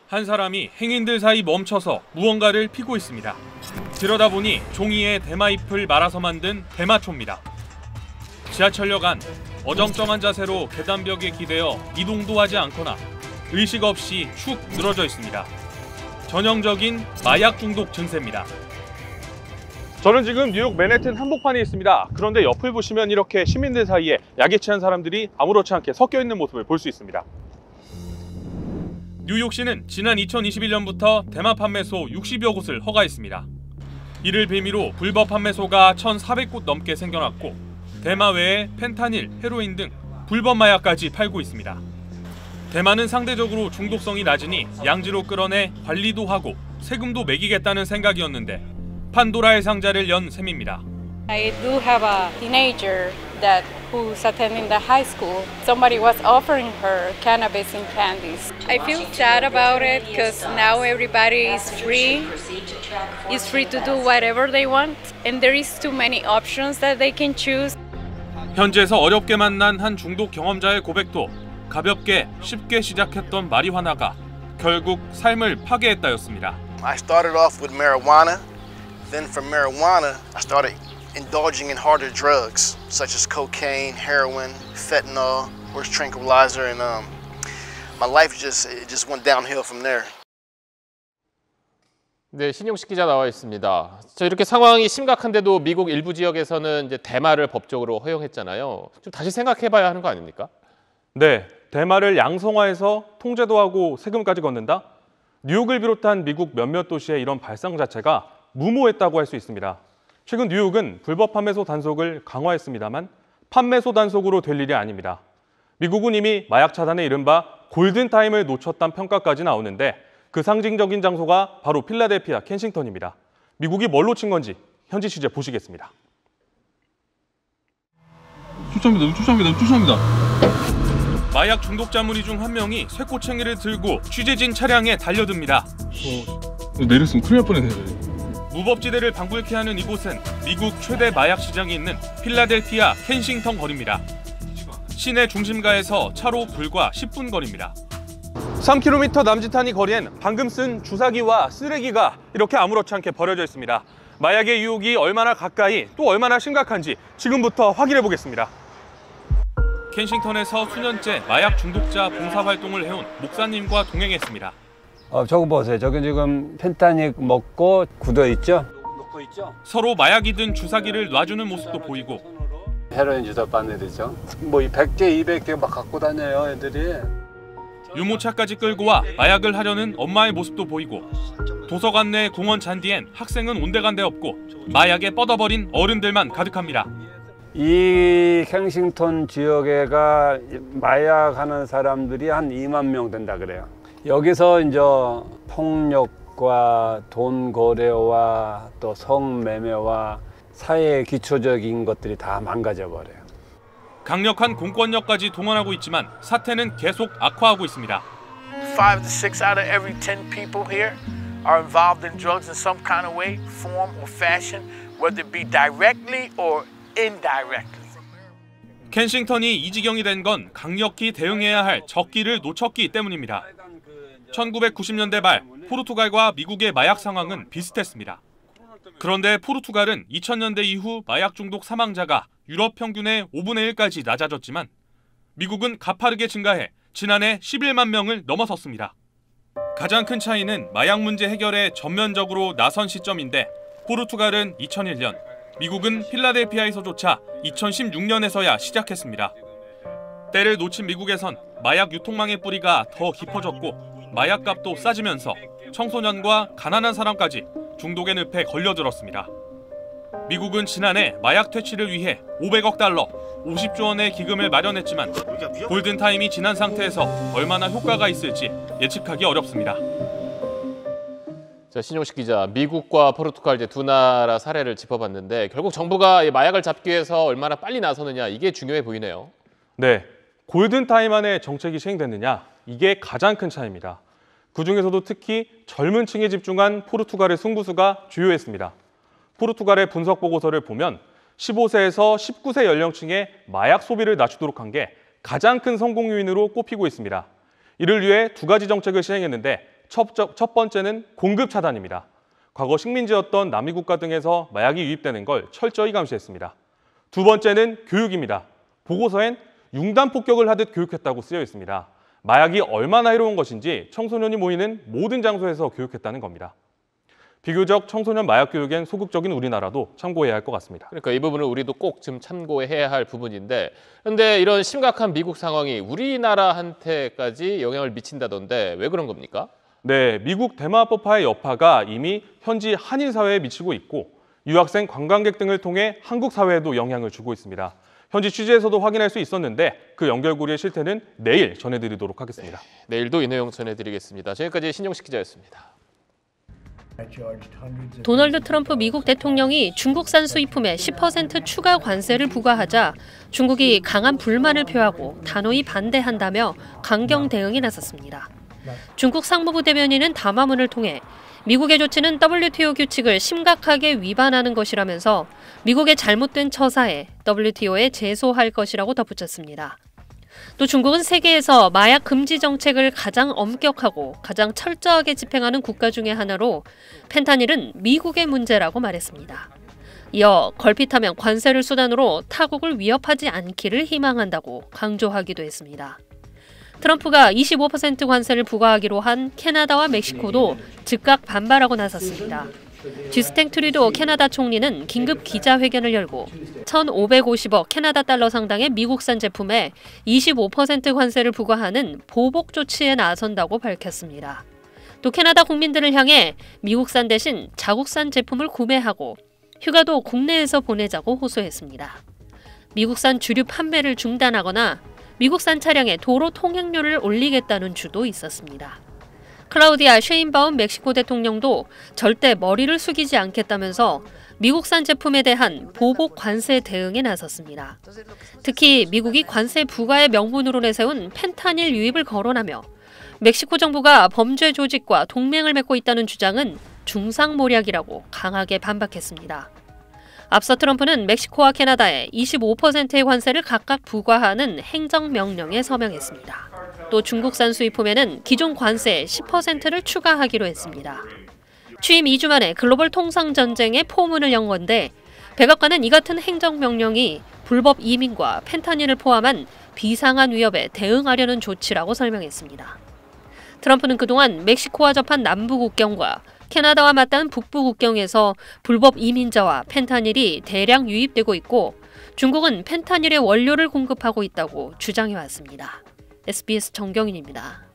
한 사람이 행인들 사이 멈춰서 무언가를 피고 있습니다. 들여다보니 종이에 대마잎을 말아서 만든 대마초입니다. 지하철역 안 어정쩡한 자세로 계단벽에 기대어 이동도 하지 않거나 의식 없이 축 늘어져 있습니다. 전형적인 마약 중독 증세입니다. 저는 지금 뉴욕 맨해튼 한복판에 있습니다. 그런데 옆을 보시면 이렇게 시민들 사이에 약에 취한 사람들이 아무렇지 않게 섞여 있는 모습을 볼 수 있습니다. 뉴욕시는 지난 2021년부터 대마 판매소 60여 곳을 허가했습니다. 이를 빌미로 불법 판매소가 1,400곳 넘게 생겨났고 대마 외에 펜타닐, 헤로인 등 불법 마약까지 팔고 있습니다. 대마는 상대적으로 중독성이 낮으니 양지로 끌어내 관리도 하고 세금도 매기겠다는 생각이었는데 판도라의 상자를 연 셈입니다. I do have a teenager who's attending the high school. Somebody was offering her cannabis and candies. I feel sad about it because now everybody is free to do whatever they want, and there is too many options that they can choose. 현지에서 어렵게 만난 한 중독 경험자의 고백도 가볍게 쉽게 시작했던 마리화나가 결국 삶을 파괴했다였습니다. I started off with marijuana. Then from marijuana, I started indulging in harder drugs such as cocaine, heroin, fentanyl, horse tranquilizer, and my life just went downhill from there. 네, 신용식 기자 나와 있습니다. 이렇게 상황이 심각한데도 미국 일부 지역에서는 이제 대마를 법적으로 허용했잖아요. 좀 다시 생각해봐야 하는 거 아닙니까? 네, 대마를 양성화해서 통제도 하고 세금까지 걷는다? 뉴욕을 비롯한 미국 몇몇 도시의 이런 발상 자체가 무모했다고 할 수 있습니다. 최근 뉴욕은 불법 판매소 단속을 강화했습니다만 판매소 단속으로 될 일이 아닙니다. 미국은 이미 마약 차단의 이른바 골든타임을 놓쳤다는 평가까지 나오는데 그 상징적인 장소가 바로 필라델피아 켄싱턴입니다. 미국이 뭘 놓친 건지 현지 취재 보시겠습니다. 쫓아옵니다. 마약 중독자 무리 중 한 명이 쇠꼬챙이를 들고 취재진 차량에 달려듭니다. 내렸으면 큰일 날 뻔했네. 무법지대를 방불케 하는 이곳은 미국 최대 마약 시장이 있는 필라델피아 켄싱턴 거리입니다. 시내 중심가에서 차로 불과 10분 거리입니다. 3km 남짓한 이 거리엔 방금 쓴 주사기와 쓰레기가 이렇게 아무렇지 않게 버려져 있습니다. 마약의 유혹이 얼마나 가까이 또 얼마나 심각한지 지금부터 확인해 보겠습니다. 켄싱턴에서 수년째 마약 중독자 봉사활동을 해온 목사님과 동행했습니다. 저거 보세요. 저기 지금 펜타닉 먹고 굳어 있죠? 놓고 있죠? 서로 마약이 든 주사기를 놔주는 모습도 보이고 헤로인 주사받는 애들이죠. 뭐 100개, 200개 막 갖고 다녀요, 애들이. 유모차까지 끌고 와 마약을 하려는 엄마의 모습도 보이고 도서관 내 공원 잔디엔 학생은 온데간데 없고 마약에 뻗어버린 어른들만 가득합니다. 이 켄싱턴 지역에가 마약하는 사람들이 한 2만 명 된다 그래요. 여기서 이제 폭력과 돈 거래와 또 성매매와 사회의 기초적인 것들이 다 망가져 버려요. 강력한 공권력까지 동원하고 있지만 사태는 계속 악화하고 있습니다. 5 to 6 out of every 10 people here are involved in drugs in some kind of way, form or fashion, whether it be directly or indirectly. 켄싱턴이 이 지경이 된 건 강력히 대응해야 할 적기를 놓쳤기 때문입니다. 1990년대 말 포르투갈과 미국의 마약 상황은 비슷했습니다. 그런데 포르투갈은 2000년대 이후 마약 중독 사망자가 유럽 평균의 5분의 1까지 낮아졌지만 미국은 가파르게 증가해 지난해 11만 명을 넘어섰습니다. 가장 큰 차이는 마약 문제 해결에 전면적으로 나선 시점인데 포르투갈은 2001년, 미국은 필라델피아에서조차 2016년에서야 시작했습니다. 때를 놓친 미국에선 마약 유통망의 뿌리가 더 깊어졌고 마약값도 싸지면서 청소년과 가난한 사람까지 중독의 늪에 걸려들었습니다. 미국은 지난해 마약 퇴치를 위해 500억 달러, 50조 원의 기금을 마련했지만 골든타임이 지난 상태에서 얼마나 효과가 있을지 예측하기 어렵습니다. 자, 신용식 기자, 미국과 포르투갈 이제 두 나라 사례를 짚어봤는데 결국 정부가 이 마약을 잡기 위해서 얼마나 빨리 나서느냐 이게 중요해 보이네요. 네, 골든타임 안에 정책이 시행됐느냐 이게 가장 큰 차이입니다. 그중에서도 특히 젊은 층에 집중한 포르투갈의 승부수가 주요했습니다. 포르투갈의 분석 보고서를 보면 15세에서 19세 연령층의 마약 소비를 낮추도록 한 게 가장 큰 성공 요인으로 꼽히고 있습니다. 이를 위해 두 가지 정책을 시행했는데 첫 번째는 공급 차단입니다. 과거 식민지였던 남미 국가 등에서 마약이 유입되는 걸 철저히 감시했습니다. 두 번째는 교육입니다. 보고서엔 융단 폭격을 하듯 교육했다고 쓰여 있습니다. 마약이 얼마나 해로운 것인지 청소년이 모이는 모든 장소에서 교육했다는 겁니다. 비교적 청소년 마약 교육엔 소극적인 우리나라도 참고해야 할 것 같습니다. 그러니까 이 부분을 우리도 꼭 좀 참고해야 할 부분인데, 그런데 이런 심각한 미국 상황이 우리나라한테까지 영향을 미친다던데 왜 그런 겁니까? 네, 미국 대마법화의 여파가 이미 현지 한인 사회에 미치고 있고 유학생, 관광객 등을 통해 한국 사회에도 영향을 주고 있습니다. 현지 취재에서도 확인할 수 있었는데 그 연결고리의 실태는 내일 전해드리도록 하겠습니다. 네, 내일도 이 내용 전해드리겠습니다. 지금까지 신영식 기자였습니다. 도널드 트럼프 미국 대통령이 중국산 수입품에 10% 추가 관세를 부과하자 중국이 강한 불만을 표하고 단호히 반대한다며 강경 대응에 나섰습니다. 중국 상무부 대변인은 담화문을 통해 미국의 조치는 WTO 규칙을 심각하게 위반하는 것이라면서 미국의 잘못된 처사에 WTO에 제소할 것이라고 덧붙였습니다. 또 중국은 세계에서 마약 금지 정책을 가장 엄격하고 가장 철저하게 집행하는 국가 중의 하나로 펜타닐은 미국의 문제라고 말했습니다. 이어 걸핏하면 관세를 수단으로 타국을 위협하지 않기를 희망한다고 강조하기도 했습니다. 트럼프가 25% 관세를 부과하기로 한 캐나다와 멕시코도 즉각 반발하고 나섰습니다. 주스틴 트루도 캐나다 총리는 긴급 기자회견을 열고 1,550억 캐나다 달러 상당의 미국산 제품에 25% 관세를 부과하는 보복 조치에 나선다고 밝혔습니다. 또 캐나다 국민들을 향해 미국산 대신 자국산 제품을 구매하고 휴가도 국내에서 보내자고 호소했습니다. 미국산 주류 판매를 중단하거나 미국산 차량의 도로 통행료를 올리겠다는 주도 있었습니다. 클라우디아 셰인바움 멕시코 대통령도 절대 머리를 숙이지 않겠다면서 미국산 제품에 대한 보복 관세 대응에 나섰습니다. 특히 미국이 관세 부과의 명분으로 내세운 펜타닐 유입을 거론하며 멕시코 정부가 범죄 조직과 동맹을 맺고 있다는 주장은 중상모략이라고 강하게 반박했습니다. 앞서 트럼프는 멕시코와 캐나다에 25%의 관세를 각각 부과하는 행정명령에 서명했습니다. 또 중국산 수입품에는 기존 관세 10%를 추가하기로 했습니다. 취임 2주 만에 글로벌 통상 전쟁에 포문을 연 건데 백악관은 이 같은 행정명령이 불법 이민과 펜타닐을 포함한 비상한 위협에 대응하려는 조치라고 설명했습니다. 트럼프는 그동안 멕시코와 접한 남부 국경과 캐나다와 맞닿은 북부 국경에서 불법 이민자와 펜타닐이 대량 유입되고 있고 중국은 펜타닐의 원료를 공급하고 있다고 주장해왔습니다. SBS 정경윤입니다.